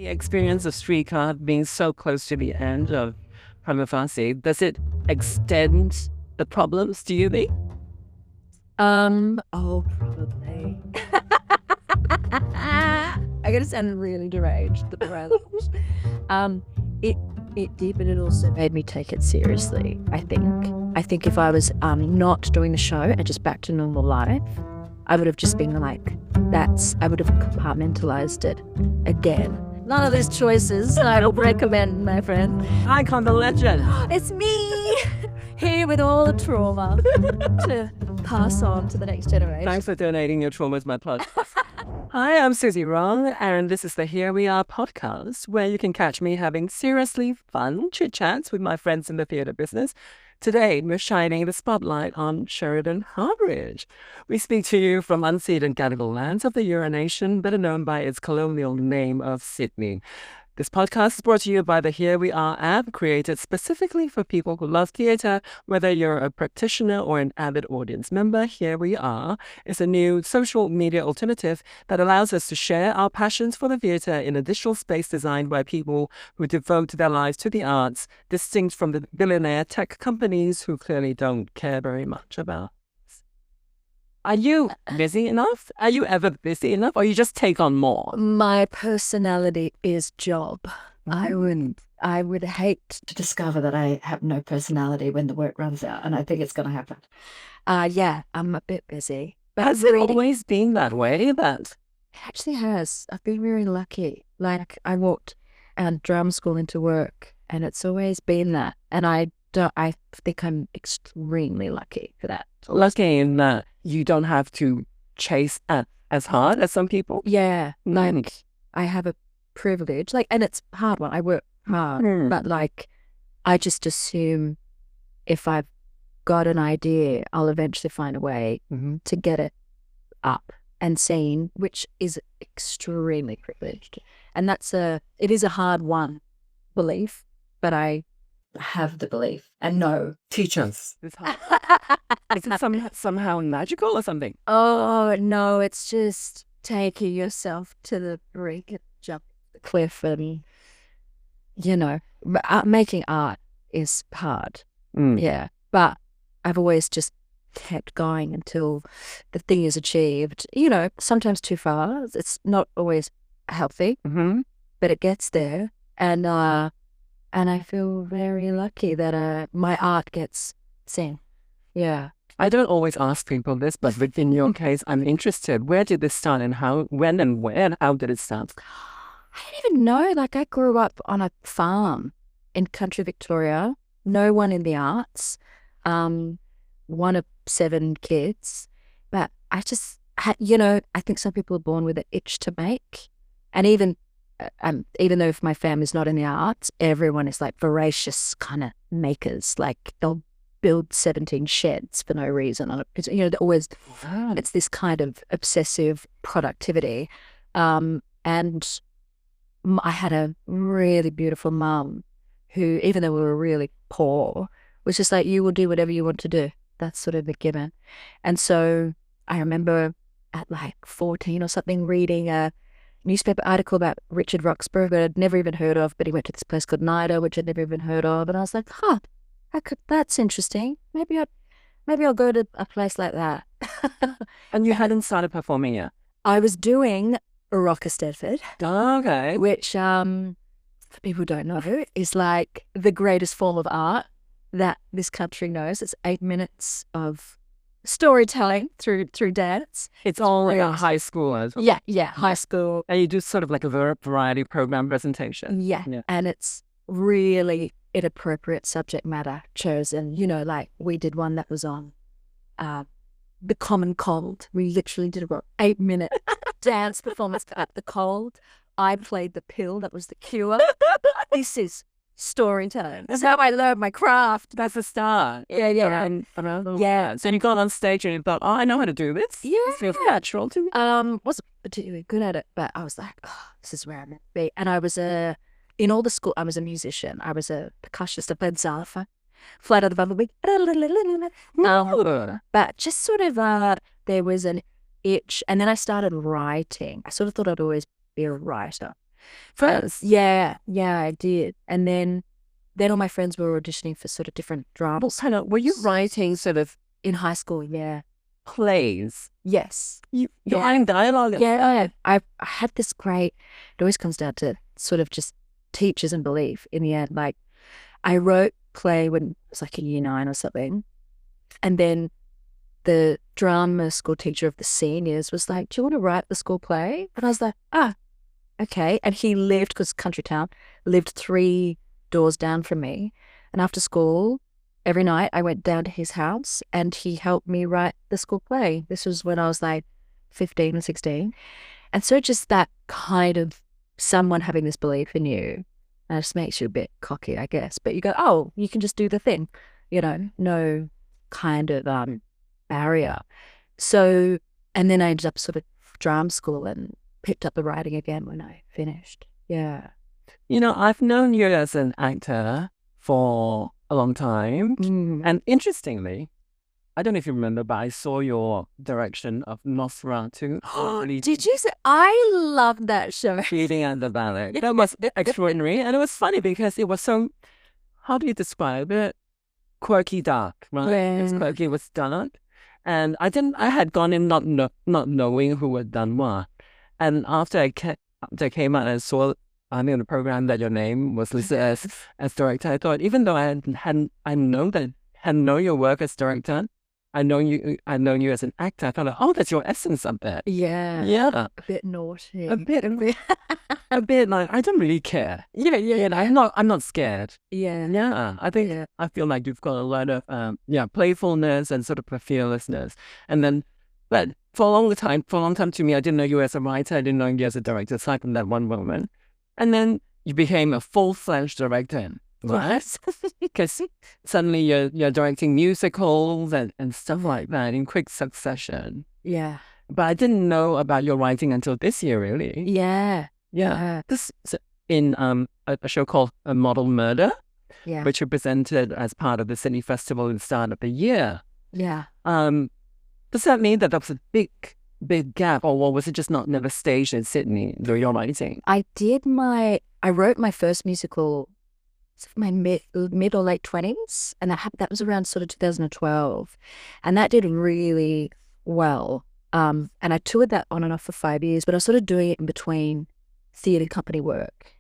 The experience of Streetcar being so close to the end of PRIMA FACIE, does it extend the problems, do you think? Probably. I'm gonna sound really deranged. It did, but it also made me take it seriously. I think if I was not doing the show and just back to normal life, I would have just been like, I would have compartmentalized it again. None of these choices I don't recommend, my friend. Icon, the legend. It's me here with all the trauma to pass on to the next generation. Thanks for donating your trauma to my plug. Hi, I'm Suzy Wrong, and this is the Here We Are podcast, where you can catch me having seriously fun chit-chats with my friends in the theatre business. Today, we're shining the spotlight on Sheridan Harbridge. We speak to you from unceded Gadigal lands of the Eora Nation, better known by its colonial name of Sydney. This podcast is brought to you by the Here We Are app, created specifically for people who love theatre. Whether you're a practitioner or an avid audience member, Here We Are is a new social media alternative that allows us to share our passions for the theatre in a digital space designed by people who devote their lives to the arts, distinct from the billionaire tech companies who clearly don't care very much about. Are you busy enough? Are you ever busy enough, or you just take on more? My personality is job. I would hate to discover that I have no personality when the work runs out, and I think it's going to happen. Yeah, I'm a bit busy. But has it always been that way? That it actually has. I've been very lucky. Like, I walked out of drum school into work, and it's always been that. And I think I'm extremely lucky for that. Lucky in that you don't have to chase as hard as some people. Yeah, like I have a privilege, and it's a hard one. I work hard, but I just assume if I've got an idea, I'll eventually find a way to get it up and seen, which is extremely privileged. And it is a hard one, belief, but I have the belief and know. Teach us. Is it somehow magical or something? Oh, no, it's just taking yourself to the brink and jump the cliff and, making art is hard. Yeah, but I've always just kept going until the thing is achieved, sometimes too far. It's not always healthy, but it gets there. And I feel very lucky that my art gets seen. Yeah. I don't always ask people this, but in your case, I'm interested. Where did this start and how, when and where and how did it start? I don't even know. I grew up on a farm in country Victoria. No one in the arts. One of 7 kids. But I just had, I think some people are born with an itch to make. And even though if my family's not in the arts, everyone is voracious kind of makers. They'll build 17 sheds for no reason. They're always, it's this kind of obsessive productivity. And I had a really beautiful mum who, even though we were really poor, was just you will do whatever you want to do. That's sort of a given. And so I remember at 14 or something reading a newspaper article about Richard Roxburgh that I'd never even heard of, but he went to this place called NIDA, which I'd never even heard of, and I was like, that's interesting. Maybe I'll go to a place like that. And you hadn't started performing yet? I was doing Rock Stedford. Oh, okay. Which, for people who don't know, is the greatest form of art that this country knows. It's 8 minutes of storytelling through dance. It's all a high school as well. Yeah, high school. And you do sort of a variety program presentation. Yeah, and it's really inappropriate subject matter chosen. We did one that was on the common cold. We literally did about 8-minute dance performance at the cold. I played the pill that was the cure. This is storytelling. That's how I learned my craft. That's the start. Yeah. Yeah. So you got on stage and you thought, I know how to do this. Yeah. It feels natural to me. Wasn't particularly good at it, but I was like, this is where I'm meant to be. And I was in all the school, I was a musician. I was a percussionist. I played xylophone, Flight of the Bumblebee. But just sort of, there was an itch. And then I started writing. I sort of thought I'd always be a writer. First. Yeah, I did. And then all my friends were auditioning for sort of different dramas. Kind of, were you writing sort of In high school, yeah. plays? Yes. You're writing dialogue? Yeah, I had this great, it always comes down to sort of just teachers and belief in the end. Like, I wrote play when I was like in year 9 or something. And then the drama school teacher of the seniors was like, do you want to write the school play? And I was like, okay. And he lived, because country town, lived 3 doors down from me. And after school, every night I went down to his house and he helped me write the school play. This was when I was like 15 or 16. And so just that kind of someone having this belief in you, and it just makes you a bit cocky, I guess. But you go, oh, you can just do the thing, no kind of barrier. So, and then I ended up sort of drama school and picked up the writing again when I finished. Yeah. I've known you as an actor for a long time. And interestingly, I don't know if you remember, but I saw your direction of NOSFERATU. Did you say? I love that show. Reading and the Ballet. That was extraordinary. And it was funny because it was so, how do you describe it? Quirky dark, right? Yeah. It was quirky, it was dark. And I had gone in not knowing who had done what. And after I came out and saw on the program that your name was listed as director, I thought, even though I hadn't known your work as director, I know you as an actor, I thought, oh, that's your essence of that. Yeah. Yeah. A bit naughty. A bit like, I don't really care. Yeah. I'm not scared. Yeah. Yeah. I feel like you've got a lot of playfulness and sort of fearlessness. And then, but for a long time to me, I didn't know you as a writer. I didn't know you as a director, aside from that one moment. And then you became a full-fledged director, right? Because suddenly you're directing musicals and stuff like that in quick succession. Yeah. But I didn't know about your writing until this year, really. Yeah. This is in a show called A Model Murder, which you presented as part of the Sydney Festival at the start of the year. Yeah. Does that mean that there was a big gap, or was it just never staged in Sydney though you're writing? I wrote my first musical in my mid or late 20s, and that was around sort of 2012, and that did really well. And I toured that on and off for 5 years, but I was sort of doing it in between theatre company work,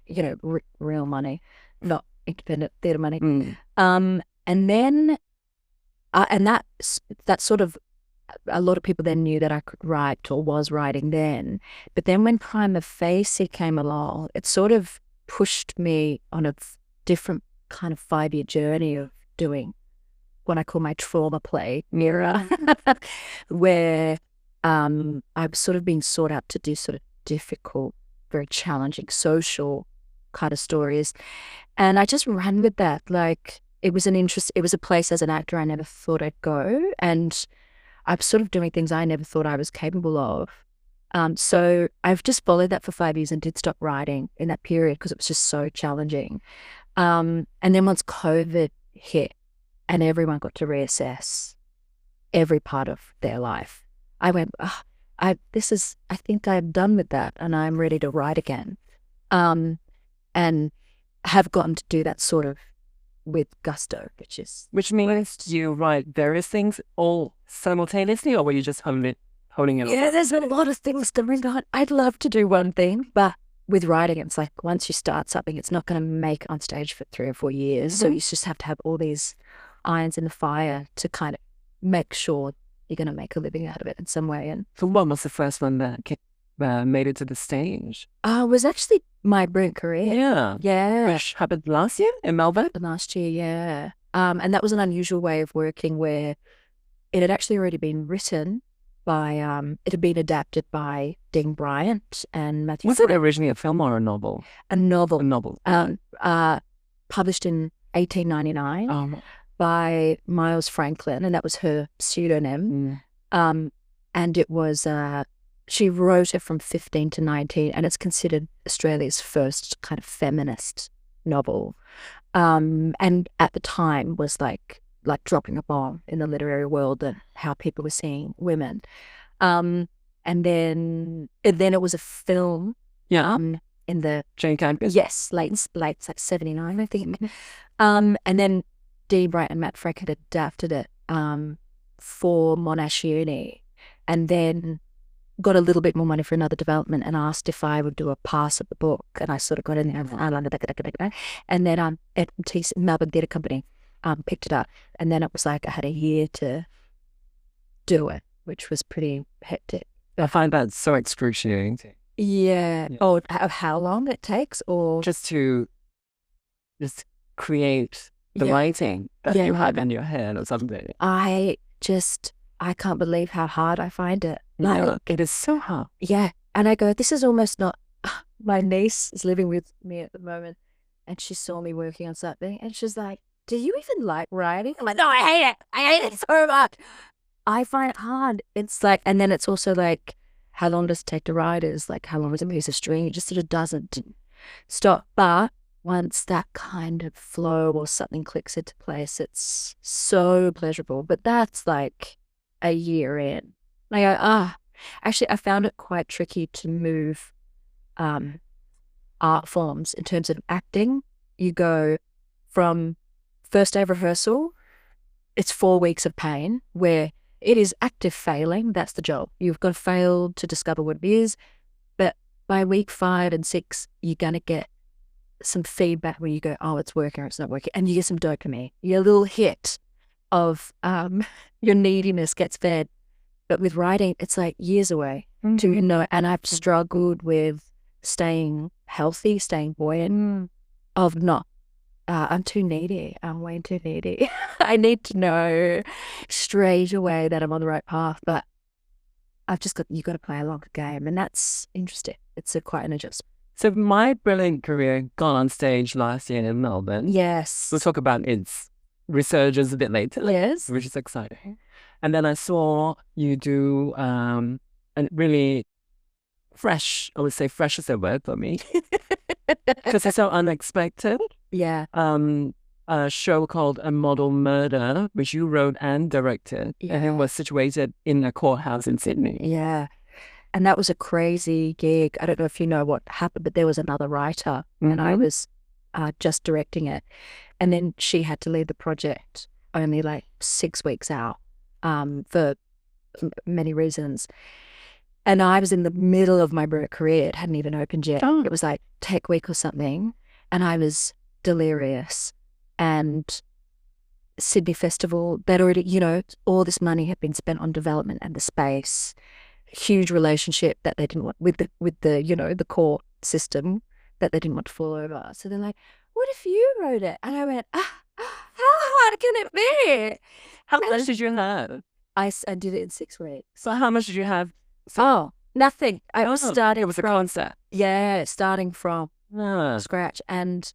real money, not independent theatre money. And then and that sort of, a lot of people then knew that I could write or was writing then. But then when PRIMA FACIE came along, it sort of pushed me on a different kind of 5-year journey of doing what I call my trauma play era, where I've sort of been sought out to do sort of difficult, very challenging social kind of stories. And I just ran with that. Like, it was a place as an actor I never thought I'd go. And I'm sort of doing things I never thought I was capable of. So I've just followed that for 5 years and did stop writing in that period because it was just so challenging. And then once COVID hit and everyone got to reassess every part of their life, I went, I think I'm done with that and I'm ready to write again. And have gotten to do that sort of with gusto, which means you write various things all simultaneously, or were you just holding it? Yeah, there's a lot of things going on. I'd love to do one thing, but with writing, it's like once you start something, it's not going to make it on stage for 3 or 4 years. So you just have to have all these irons in the fire to kind of make sure you're going to make a living out of it in some way. And so what was the first one that made it to the stage? It was actually My Brilliant Career. Yeah. Which happened last year in Melbourne? Last year, yeah. And that was an unusual way of working where it had actually already been written by, it had been adapted by Dean Bryant and Matthew. Was it originally a film or a novel? A novel. A novel. Published in 1899 by Miles Franklin, and that was her pseudonym. And it was, she wrote it from 15 to 19, and it's considered Australia's first kind of feminist novel. And at the time was like dropping a bomb in the literary world and how people were seeing women. And then it was a film in in the Jane Campus? yes, late like 79, I think. And then Dean Bright and Matt Frank had adapted it for Monash Uni, and then got a little bit more money for another development and asked if I would do a pass of the book, and I sort of got in there and then Melbourne Theatre Company picked it up, and then it was like I had a year to do it, which was pretty hectic. I find that so excruciating. Yeah. Oh, of how long it takes, or just to create the writing that you have in your head or something. I can't believe how hard I find it. Like, it is so hard. Yeah. And I go, this is almost not, my niece is living with me at the moment, and she saw me working on something, and she's like, do you even like writing? I'm like, no, I hate it. I hate it so much. I find it hard. It's like, and then it's also like, how long does it take to write? Is like, how long is a piece of string? It just sort of doesn't stop. But once that kind of flow or something clicks into place, it's so pleasurable. But that's like a year in. I go, actually, I found it quite tricky to move art forms in terms of acting. You go from first day of rehearsal, it's 4 weeks of pain where it is active failing. That's the job. You've got to fail to discover what it is. But by week 5 and 6, you're going to get some feedback where you go, oh, it's working or it's not working. And you get some dopamine. Your little hit of your neediness gets fed. But with writing, it's like years away. And I've struggled with staying healthy, staying buoyant, of not, I'm too needy. I'm way too needy. I need to know straight away that I'm on the right path. But you've got to play a longer game. And that's interesting. It's quite an adjustment. So my brilliant career got on stage last year in Melbourne. Yes. We'll talk about its resurgence a bit later. Yes. Which is exciting. And then I saw you do a really fresh, I would say fresh is a word for me, because it's so unexpected. Yeah. A show called A Model Murder, which you wrote and directed, and it was situated in a courthouse in Sydney. Yeah. And that was a crazy gig. I don't know if you know what happened, but there was another writer and I was just directing it. And then she had to leave the project only like 6 weeks out for many reasons. And I was in the middle of my career. It hadn't even opened yet. Oh. It was like Tech Week or something. And I was delirious. And Sydney Festival, they'd already, all this money had been spent on development and the space. Huge relationship that they didn't want with the the court system that they didn't want to fall over. So they're like, what if you wrote it? And I went, how hard can it be? How much did you have? I did it in 6 weeks. So how much did you have? Oh, nothing. I was starting. It was a concept. Yeah, starting from scratch. And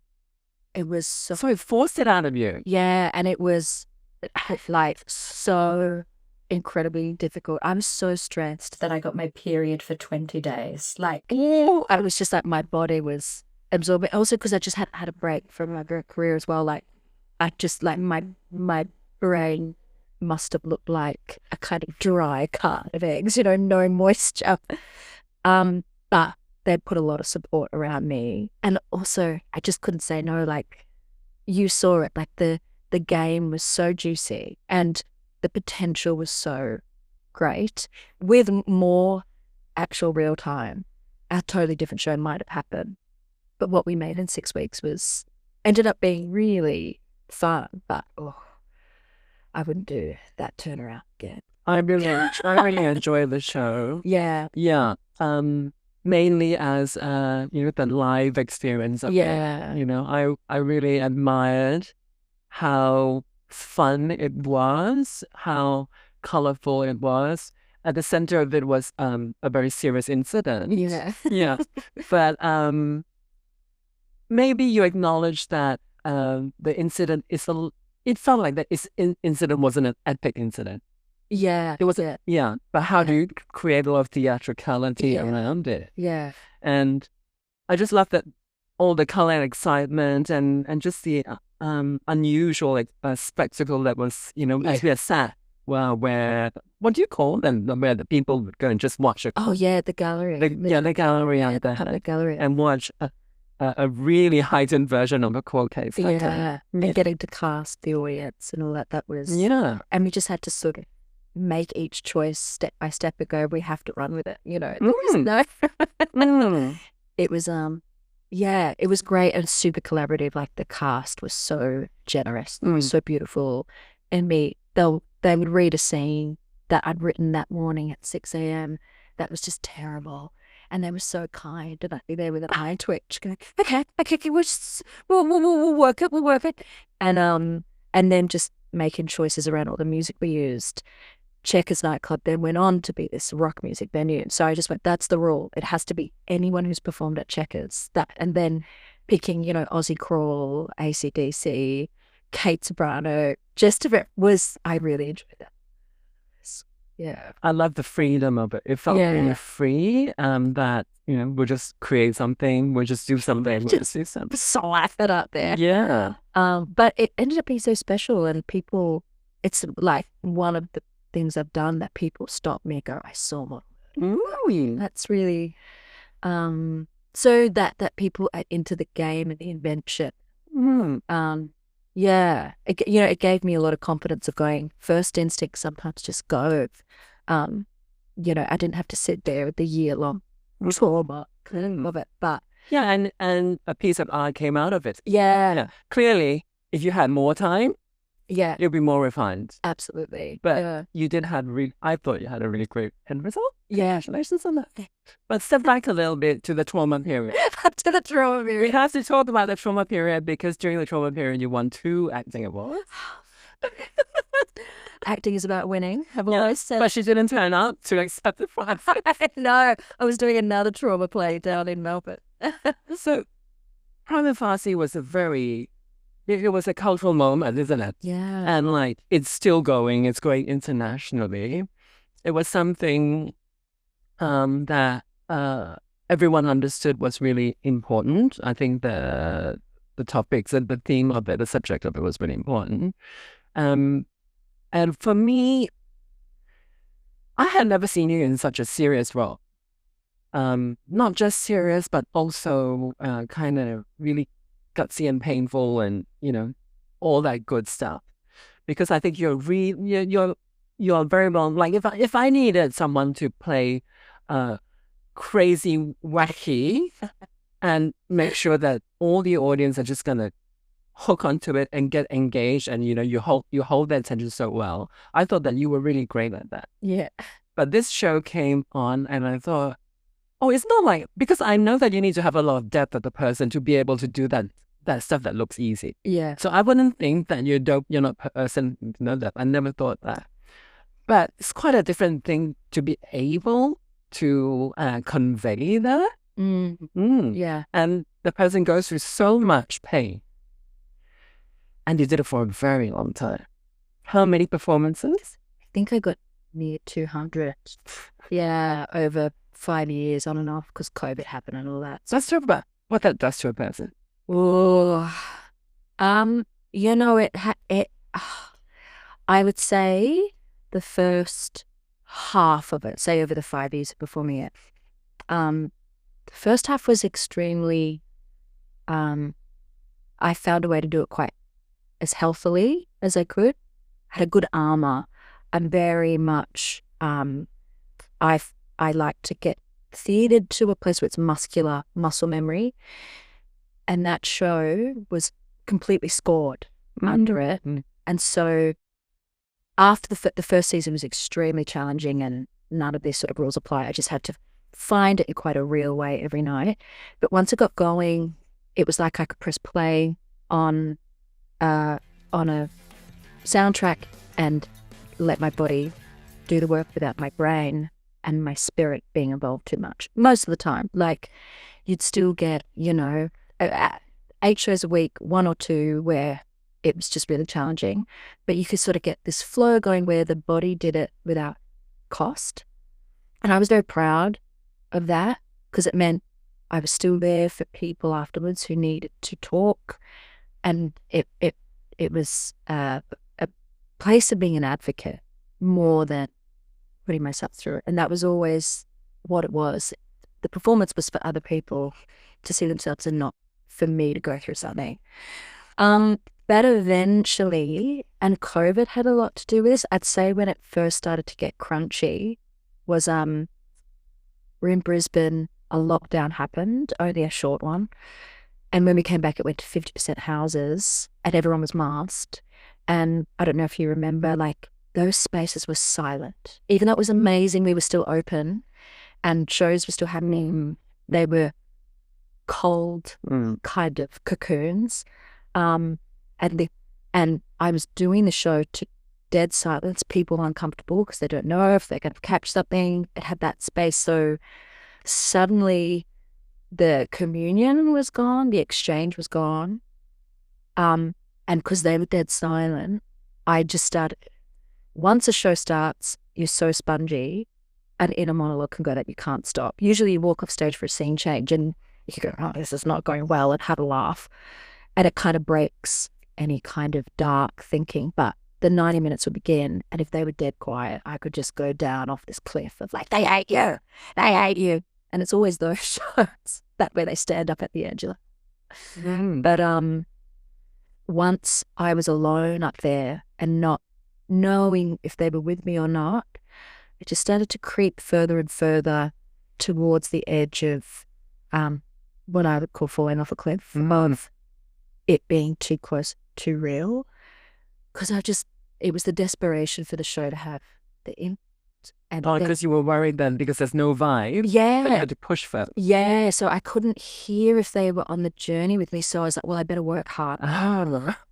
it was so it forced it out of you. Yeah, and it was like so incredibly difficult. I'm so stressed that I got my period for 20 days. Like, I was just like, my body was absorbing. Also, because I just had had a break from my career as well. Like, I just like my brain must have looked like a kind of dry carton of eggs, no moisture. But they put a lot of support around me, and also I just couldn't say no. Like, you saw it. Like the game was so juicy, and the potential was so great. With more actual real time, a totally different show might have happened. But what we made in 6 weeks ended up being really fun. But I wouldn't do that turnaround again. I really enjoy the show. Yeah. Yeah. Mainly as the live experience of it. I really admired how fun it was, how colorful it was. At the center of it was a very serious incident. Yeah. Yeah. But maybe you acknowledge that the incident it felt like that incident wasn't an epic incident. Yeah. It was but how do you create a lot of theatricality around it? Yeah. And I just love that all the color and excitement and just the unusual spectacle that was, actually a set where, what do you call them? Where the people would go and just watch Oh yeah, the gallery. the gallery out there Public gallery. and watch a really heightened version of a court case. Yeah, and getting to cast the audience and all that. That was and we just had to sort of make each choice step by step and go, we have to run with it. There was no. It was it was great and super collaborative. Like the cast was so generous, so beautiful, and they would read a scene that I'd written that morning at 6 a.m. that was just terrible. And they were so kind, and I'd be there with an eye twitch, going, okay, we'll work it. And then just making choices around all the music we used. Checkers nightclub then went on to be this rock music venue. So I just went, that's the rule. It has to be anyone who's performed at Checkers. And then picking, Aussie Crawl, AC/DC, Kate Sobrano, I really enjoyed that. Yeah. I love the freedom of it. It felt really free, that, we'll just create something, we'll just do something, we'll just do something. Slap it up there. Yeah. But it ended up being so special, and people, it's like one of the things I've done that people stop me and go, I saw more. That's really, so that people are into the game and the invention. It gave me a lot of confidence of going, first instinct, sometimes just go. I didn't have to sit there with the year-long trauma of it. But yeah, and a piece of art came out of it. Yeah. Clearly, if you had more time, yeah, it'll be more refined. Absolutely. But you did have I thought you had a really great end result. Yeah. Congratulations on that. But step back a little bit to the trauma period. To the trauma period. We have to talk about the trauma period, because during the trauma period, you won 2 acting awards. Acting is about winning. I've always said. But she didn't turn up to accept the prize. No, I was doing another trauma play down in Melbourne. So, PRIMA FACIE was it was a cultural moment, isn't it? Yeah. And it's still going. It's going internationally. It was something that everyone understood was really important. I think the topics and the theme of it, the subject of it, was really important. And for me, I had never seen you in such a serious role. Not just serious, but also kind of really gutsy and painful, and all that good stuff. Because I think you're very well. Like if I needed someone to play crazy wacky and make sure that all the audience are just gonna hook onto it and get engaged, and you hold their attention so well, I thought that you were really great at that. Yeah. But this show came on, and I thought, oh, it's not because I know that you need to have a lot of depth of the person to be able to do that stuff that looks easy. Yeah. So I wouldn't think that you're dope, you're not a person to know that. I never thought that. But it's quite a different thing to be able to convey that. Yeah. And the person goes through so much pain. And you did it for a very long time. How many performances? I think I got near 200. Yeah, over 5 years on and off, because COVID happened and all that. So let's talk about what that does to a person. Oh, I would say the first half of it, say over the 5 years of performing it, the first half was extremely, I found a way to do it quite as healthily as I could. I had a good armor. I'm very much, I like to get theatered to a place where it's muscular muscle memory. And that show was completely scored under it. And so after the first season was extremely challenging, and none of these sort of rules apply. I just had to find it in quite a real way every night. But once it got going, it was like I could press play on a soundtrack and let my body do the work without my brain and my spirit being involved too much. Most of the time, you'd still get, 8 shows a week, 1 or 2 where it was just really challenging, but you could sort of get this flow going where the body did it without cost. And I was very proud of that, because it meant I was still there for people afterwards who needed to talk. And it was a place of being an advocate more than putting myself through it. And that was always what it was. The performance was for other people to see themselves and not for me to go through something. But eventually, and COVID had a lot to do with this, I'd say when it first started to get crunchy was we're in Brisbane, a lockdown happened, only a short one. And when we came back, it went to 50% houses and everyone was masked. And I don't know if you remember, like, those spaces were silent. Even though it was amazing, we were still open and shows were still happening. They were cold kind of cocoons. And I was doing the show to dead silence, people uncomfortable because they don't know if they're going to catch something. It had that space. So suddenly the communion was gone, the exchange was gone. And because they were dead silent, I just started. Once a show starts, you're so spongy, an inner monologue can go that you can't stop. Usually you walk off stage for a scene change and you go, oh, this is not going well, and have a laugh. And it kind of breaks any kind of dark thinking. But the 90 minutes would begin, and if they were dead quiet, I could just go down off this cliff of like, they hate you, they hate you. And it's always those shows that where they stand up at the edge. But once I was alone up there and not knowing if they were with me or not, it just started to creep further and further towards the edge of what I would call falling off a cliff, of it being too close, too real. Because it was the desperation for the show to have the impact. Because you were worried then because there's no vibe. Yeah. But you had to push for it. Yeah, so I couldn't hear if they were on the journey with me. So I was like, well, I better work hard.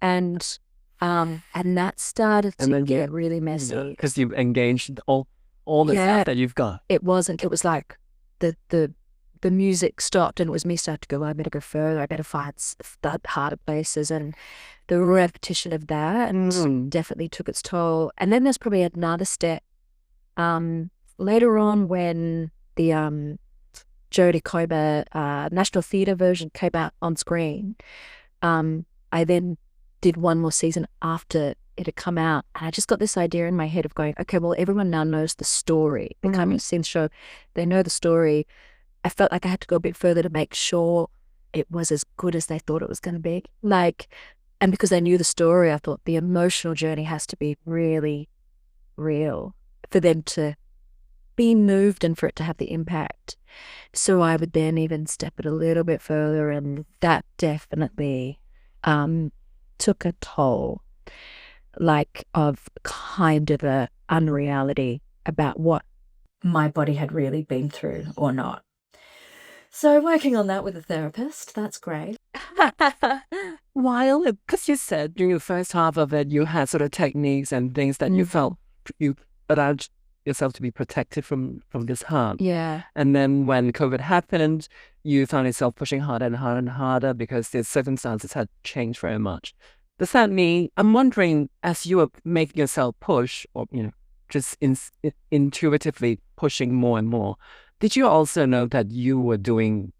And that started to get really messy. Because you've engaged all the stuff that you've got. It was like the music stopped and it was me starting to go, well, I better go further. I better find harder places. And the repetition of that definitely took its toll. And then there's probably another step later on when the Jodie Comer National Theatre version came out on screen. I then did one more season after it had come out, and I just got this idea in my head of going, okay, well, everyone now knows the story. The coming scene show, they know the story. I felt like I had to go a bit further to make sure it was as good as they thought it was going to be. And because they knew the story, I thought the emotional journey has to be really real for them to be moved and for it to have the impact. So I would then even step it a little bit further, and that definitely took a toll, of kind of a unreality about what my body had really been through or not. So working on that with a therapist, that's great. While, because you said during the first half of it, you had sort of techniques and things that you felt you allowed yourself to be protected from this harm. Yeah. And then when COVID happened, you found yourself pushing harder and harder and harder because the circumstances had changed very much. Does that mean, I'm wondering, as you were making yourself push, or just intuitively pushing more and more, did you also know that you were doing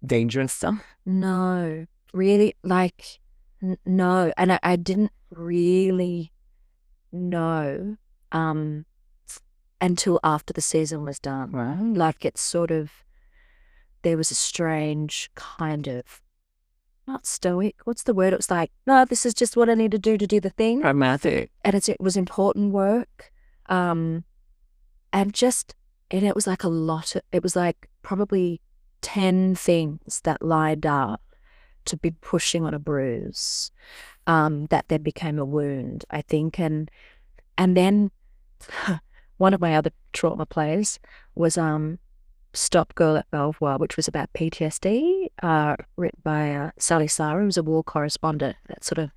dangerous stuff? No, really, no. And I didn't really know until after the season was done. Right. It's sort of, there was a strange kind of, not stoic, what's the word? It was like, no, this is just what I need to do the thing. Pragmatic. And it was important work. And it was like it was like probably 10 things that lined up to be pushing on a bruise that then became a wound, I think. And then one of my other trauma plays was Stop Girl at Belvoir, which was about PTSD, written by Sally Sarah, who was a war correspondent. That sort of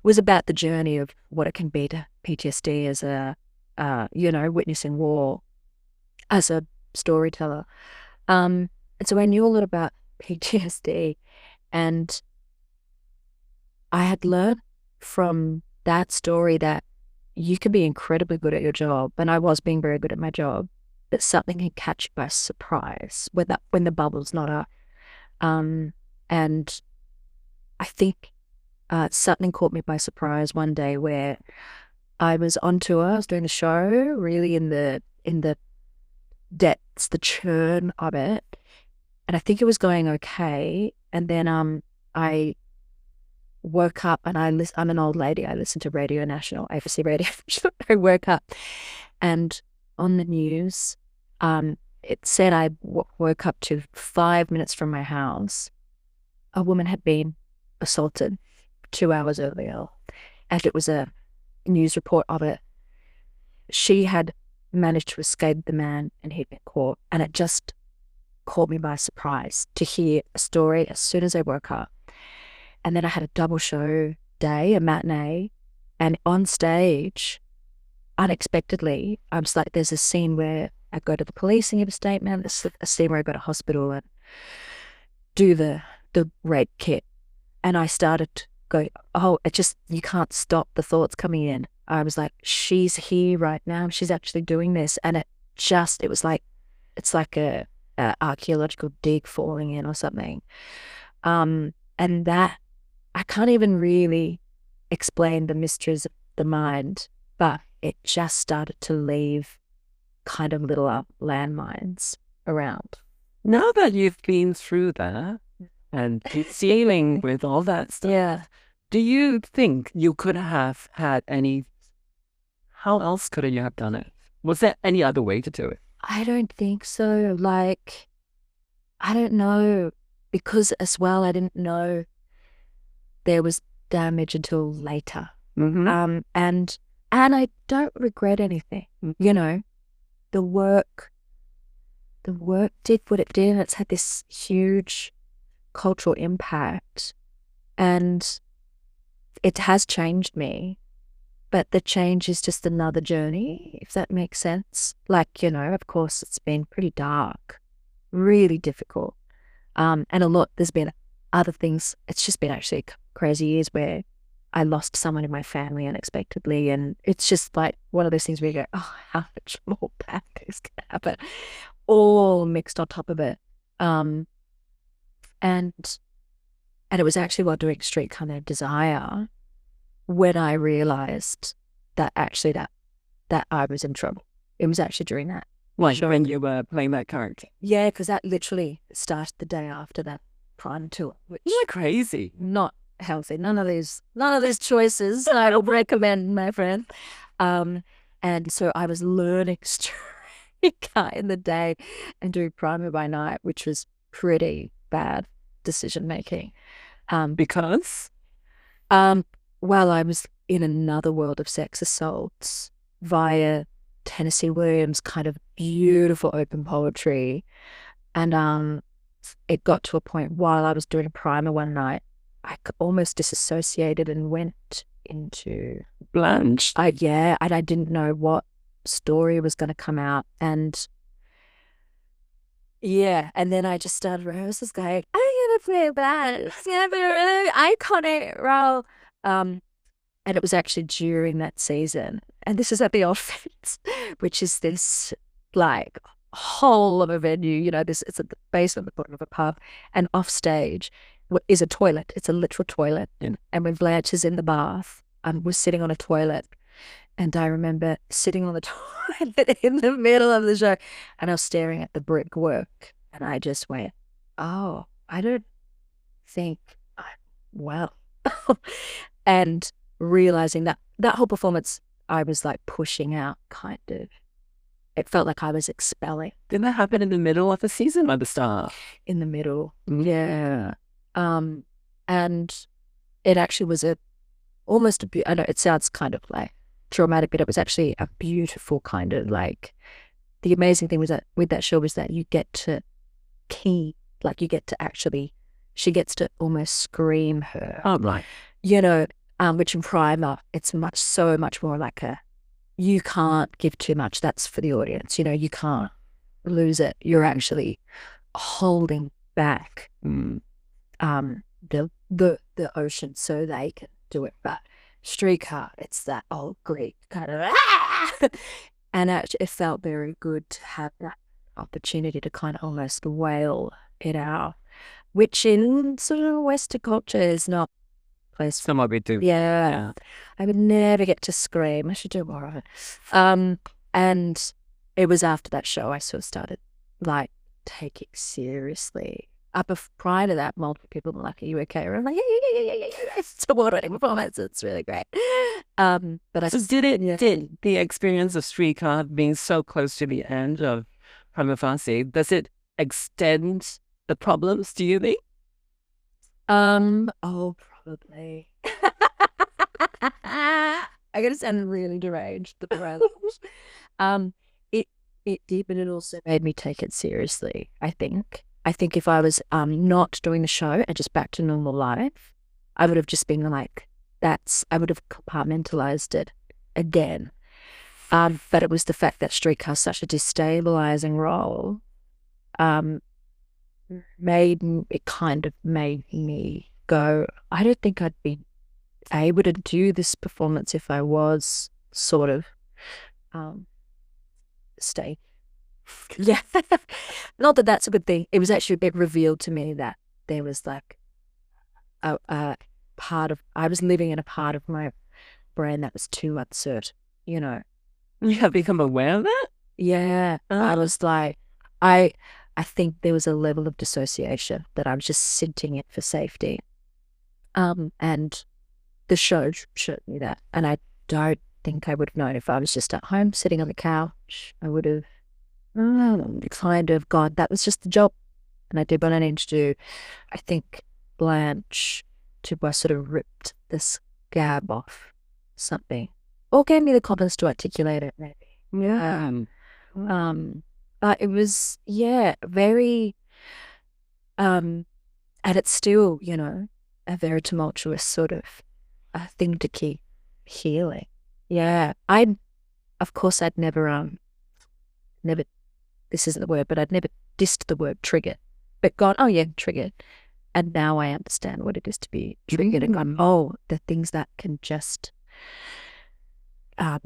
was about the journey of what it can be to PTSD as a, witnessing war as a storyteller. And so I knew a lot about PTSD, and I had learned from that story that you can be incredibly good at your job, and I was being very good at my job, but something can catch you by surprise when the bubble's not up. And I think something caught me by surprise one day where I was on tour. I was doing a show, really in the depths, the churn of it, and I think it was going okay. And then I woke up and I'm an old lady. I listen to Radio National, ABC Radio. I woke up and on the news, it said I woke up to 5 minutes from my house. A woman had been assaulted 2 hours earlier, and it was a news report of it. She had managed to escape the man and he'd been caught, and it just caught me by surprise to hear a story as soon as I woke up. And then I had a double show day, a matinee, and on stage, unexpectedly, I was like, there's a scene where I go to the police and give a statement. There's a scene where I go to hospital and do the rape kit. And I started to go, oh, you can't stop the thoughts coming in. I was like, she's here right now. She's actually doing this. And it was like, it's like a archaeological dig falling in or something. And that, I can't even really explain the mysteries of the mind, but it just started to leave kind of little landmines around. Now that you've been through that and dealing with all that stuff, do you think you could have had how else could you have done it? Was there any other way to do it? I don't think so. Like, I don't know, because as well, I didn't know there was damage until later. Mm-hmm. And I don't regret anything. You know, the work did what it did, and it's had this huge cultural impact, and it has changed me. But the change is just another journey, if that makes sense. Like, you know, of course, it's been pretty dark, really difficult. And there's been other things. It's just been actually crazy years where I lost someone in my family unexpectedly. And it's just like one of those things where you go, oh, how much more bad things can happen? All mixed on top of it. And it was actually while doing Streetcar No Desire when I realized that actually that I was in trouble. It was actually during that. When you were playing that character? Yeah, because that literally started the day after that PRIMA tour. Which You're crazy. Not healthy. None of these choices I don't recommend, my friend. And so I was learning Streetcar in the day and doing PRIMA by night, which was pretty bad decision making. Because? Well, I was in another world of sex assaults via Tennessee Williams' kind of beautiful open poetry. And it got to a point while I was doing PRIMA one night, I almost disassociated and went into Blanche. I didn't know what story was going to come out. And and then I just started rehearsals going, I'm going to play Blanche. It's going to be a really iconic role. And it was actually during that season. And this is at the Old Fence, which is this like whole of a venue, you know, it's at the base of the bottom of a pub, and off stage is a toilet. It's a literal toilet. Yeah. And when Blanche is in the bath, we're sitting on a toilet. And I remember sitting on the toilet in the middle of the show, and I was staring at the brickwork, and I just went, oh, I don't think I'm well. And realizing that whole performance, I was like pushing out, kind of. It felt like I was expelling. Did that happen in the middle of the season or the start? In the middle. Yeah. And it actually was almost I know it sounds kind of like traumatic, but it was actually a beautiful kind of like, the amazing thing was that with that show was that you get to she gets to almost scream her. Oh, right. You know, which in PRIMA, it's so much more like you can't give too much. That's for the audience. You know, you can't lose it. You're actually holding back the ocean so they can do it. But Streetcar, it's that old Greek kind of and actually it felt very good to have that opportunity to kind of almost wail it out, which in sort of Western culture is not place. Some of it do. Yeah. I would never get to scream. I should do more of it. And it was after that show I sort of started like taking seriously. Prior to that, multiple people were like, "Are you okay?" And I'm like, yeah. It's a award-winning performance. It's really great. But did the experience of Streetcar being so close to the end of PRIMA FACIE, does it extend the problems, do you think? Probably. I gotta sound really deranged. It did, but it also made me take it seriously. I think if I was not doing the show and just back to normal life, I would have just been like, I would have compartmentalized it again. But it was the fact that Streetcar is such a destabilizing role. It kind of made me go, I don't think I'd be able to do this performance if I was sort of stay. Yeah. Not that that's a good thing. It was actually a bit revealed to me that there was like a part of, I was living in a part of my brain that was too uncertain, you know. You have become aware of that? Yeah. I was like, I think there was a level of dissociation that I was just sitting in for safety. And the show showed me that. And I don't think I would have known if I was just at home sitting on the couch. I would have kind of gone, that was just the job. And I did what I needed to do. I think Blanche Dubois sort of ripped the scab off something. Or gave me the confidence to articulate it, maybe. Yeah. But it was, very, and it's still, you know, a very tumultuous sort of thing to keep healing. Yeah. Of course, I'd never, this isn't the word, but I'd never dissed the word triggered, but gone, oh yeah, triggered. And now I understand what it is to be triggered and gone, oh, the things that can just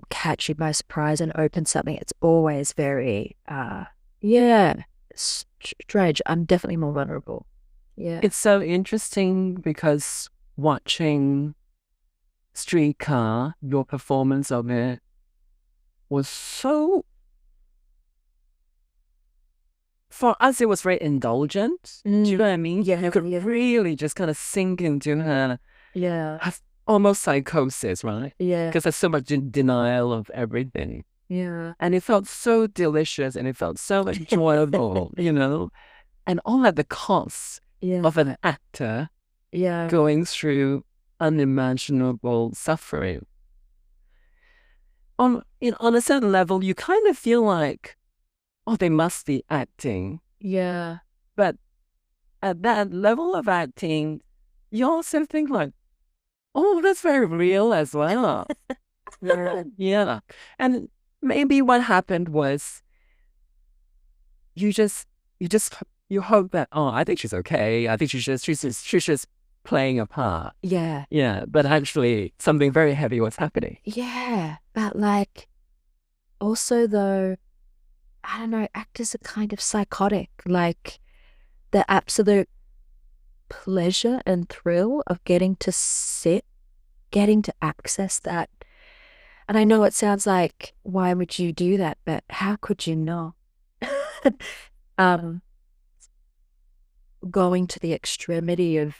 catch you by surprise and open something. It's always very, strange. I'm definitely more vulnerable. Yeah. It's so interesting because watching Streetcar, your performance of it was so, for us, it was very indulgent. Do you know what I mean? Yeah. You could really just kind of sink into her. Yeah. Almost psychosis, right? Yeah. Because there's so much denial of everything. Yeah. And it felt so delicious and it felt so enjoyable, you know? And all at the cost of an actor going through unimaginable suffering. On a certain level, you kind of feel like, oh, they must be acting. Yeah. But at that level of acting, you also think like, oh, that's very real as well. Yeah. And maybe what happened was you hope that, oh, I think she's okay. I think she's just playing a part. Yeah. Yeah. But actually something very heavy was happening. Yeah. But like, also though, I don't know, actors are kind of psychotic. Like the absolute pleasure and thrill of getting to access that. And I know it sounds like, why would you do that? But how could you not? Going to the extremity of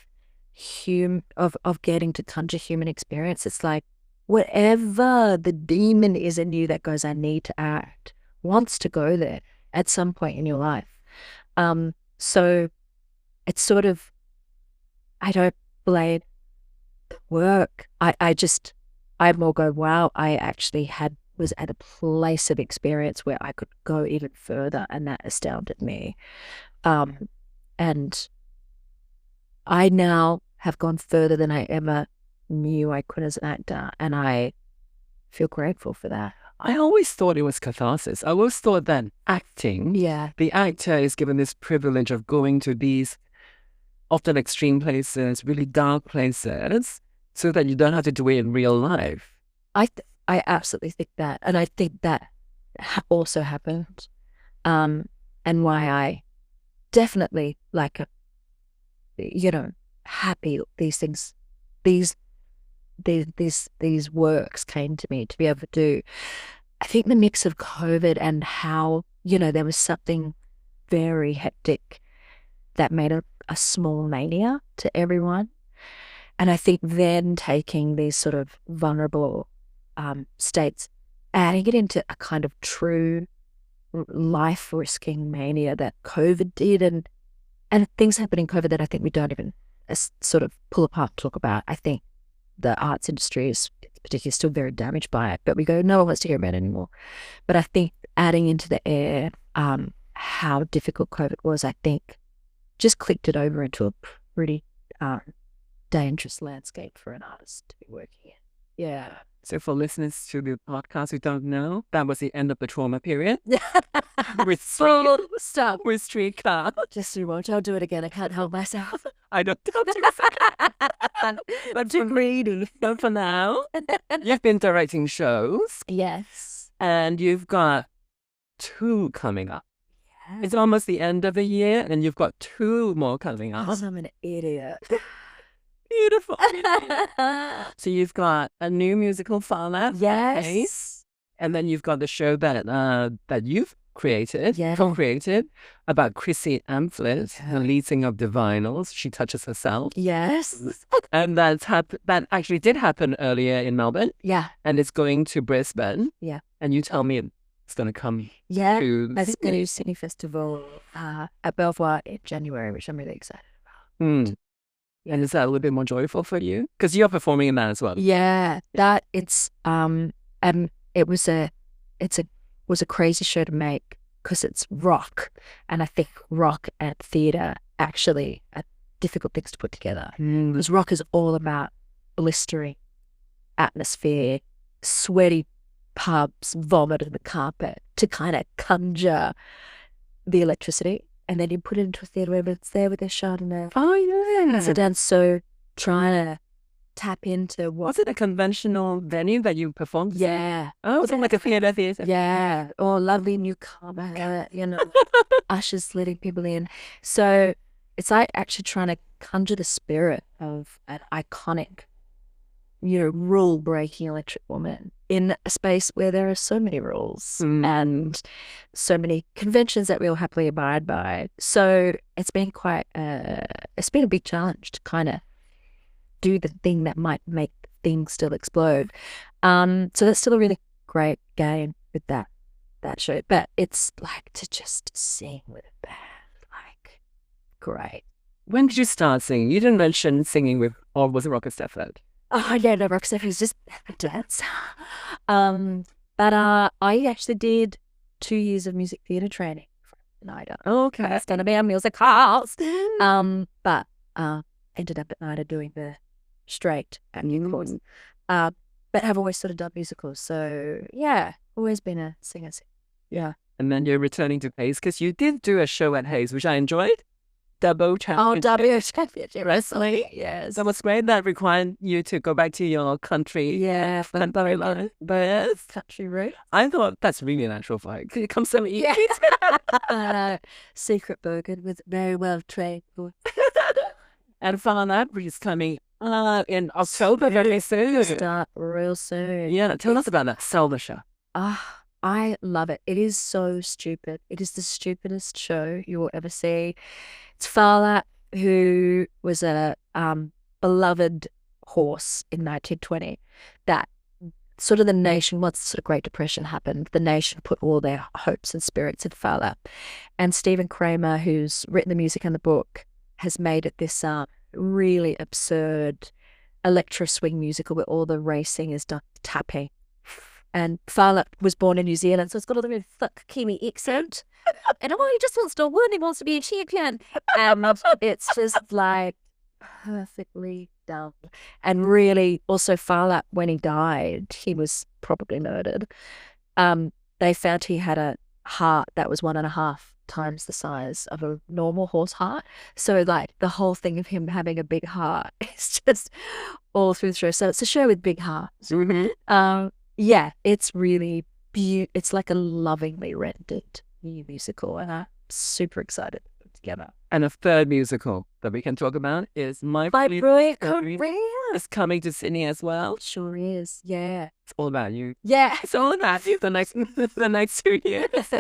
getting to conjure human experience. It's like whatever the demon is in you that goes, I need to act, wants to go there at some point in your life. So it's sort of, I don't blame the work. I more go, wow, I actually was at a place of experience where I could go even further, and that astounded me. And I now have gone further than I ever knew I could as an actor, and I feel grateful for that. I always thought it was catharsis. I always thought that acting, the actor is given this privilege of going to these often extreme places, really dark places, so that you don't have to do it in real life. I absolutely think that, and I think that also happened, and why I definitely happy these things, these these works came to me to be able to do. I think the mix of COVID and how, there was something very hectic that made a small mania to everyone. And I think then taking these sort of vulnerable states, adding it into a kind of true life-risking mania that COVID did, and things happened in COVID that I think we don't even sort of pull apart and talk about. I think the arts industry is particularly still very damaged by it, but we go, no one wants to hear about it anymore. But I think adding into the air how difficult COVID was, I think just clicked it over into a pretty dangerous landscape for an artist to be working in. Yeah. So for listeners to the podcast who don't know, that was the end of the trauma period. with Streetcar. Just too much. I'll do it again. I can't help myself. I don't do but too greedy. But for now, you've been directing shows. Yes. And you've got 2 coming up. Yeah. It's almost the end of the year, and you've got 2 more coming up. Because I'm an idiot. Beautiful. So you've got a new musical, Farce. Yes. And then you've got the show that you've created, yeah, co-created, about Chrissy Amphlett, the lead singer of the Vinyls. She touches herself. Yes. And that actually did happen earlier in Melbourne. Yeah. And it's going to Brisbane. Yeah. And you tell me it's going to come to Sydney. Sydney Festival at Belvoir in January, which I'm really excited about. And is that a little bit more joyful for you? Because you're performing in that as well. Yeah, that it's it was a crazy show to make because it's rock, and I think rock and theatre actually are difficult things to put together. Because rock is all about blistering atmosphere, sweaty pubs, vomit on the carpet to kind of conjure the electricity. And then you put it into a theatre where it's there with their Chardonnay. Oh, yeah. So then, trying to tap into what... Was it a conventional venue that you performed? Yeah. Oh, was it like a theatre? Yeah. Or lovely newcomer, ushers letting people in. So it's like actually trying to conjure the spirit of an iconic, rule-breaking electric woman in a space where there are so many rules and so many conventions that we all happily abide by. So it's been it's been a big challenge to kind of do the thing that might make things still explode. So that's still a really great game with that show. But it's like to just sing with a band, like, great. When did you start singing? You didn't mention singing with, or was it Rock Stefford? Oh, yeah, no, rock stuff is just a dance. But I actually did 2 years of music theatre training from NIDA. Okay. It's going to be a musicals. But ended up at NIDA doing the straight and new course. But have always sort of done musicals. So, yeah, always been a singer. Yeah. And then you're returning to Hayes because you did do a show at Hayes, which I enjoyed. Double championship. Oh, double championship wrestling. Yes. That was great. That required you to go back to your country. Yeah. Country route. I thought that's really natural for you. It comes so easy. Yeah. Secret burger with very well trained. And Farce is coming in October very soon. Start real soon. Yeah. Tell us about that. Sell the show. I love it. It is so stupid. It is the stupidest show you will ever see. It's Farce, who was a beloved horse in 1920 that sort of the nation, once the sort of Great Depression happened, the nation put all their hopes and spirits in Farce. And Stephen Kramer, who's written the music and the book, has made it this really absurd electro swing musical where all the racing is done tapping. And Farce was born in New Zealand, so it's got a little thick Kiwi accent. And he just wants to win. He wants to be a champion. It's just like perfectly done. And really, also Farce, when he died, he was probably murdered. They found he had a heart that was 1.5 times the size of a normal horse heart. So like the whole thing of him having a big heart is just all through the show. So it's a show with big hearts. Yeah, it's really it's like a lovingly rendered new musical, and I'm super excited to put it together. And a third musical that we can talk about is My Boy Korea. It's coming to Sydney as well. Sure is. Yeah. It's all about you. Yeah. It's all about you the next 2 years.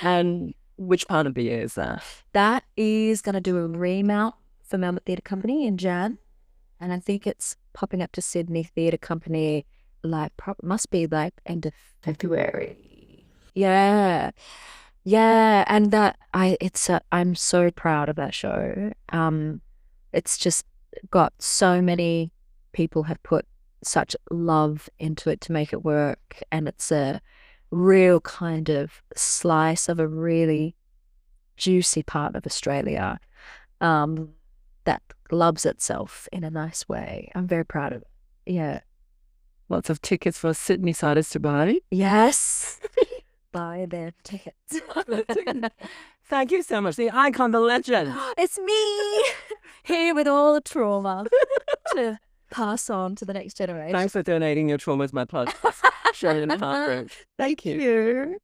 And which part of the year is that? That is going to do a remount for Melbourne Theatre Company in Jan. And I think it's popping up to Sydney Theatre Company must be like end of February. Yeah. Yeah. And I'm so proud of that show. It's just got so many people have put such love into it to make it work, and it's a real kind of slice of a really juicy part of Australia that loves itself in a nice way. I'm very proud of it. Yeah. Lots of tickets for Sydney-siders to buy. Yes. Buy their tickets. Thank you so much. The icon, the legend. It's me here with all the trauma to pass on to the next generation. Thanks for donating your trauma to my podcast. Sheridan Harbridge. Thank you.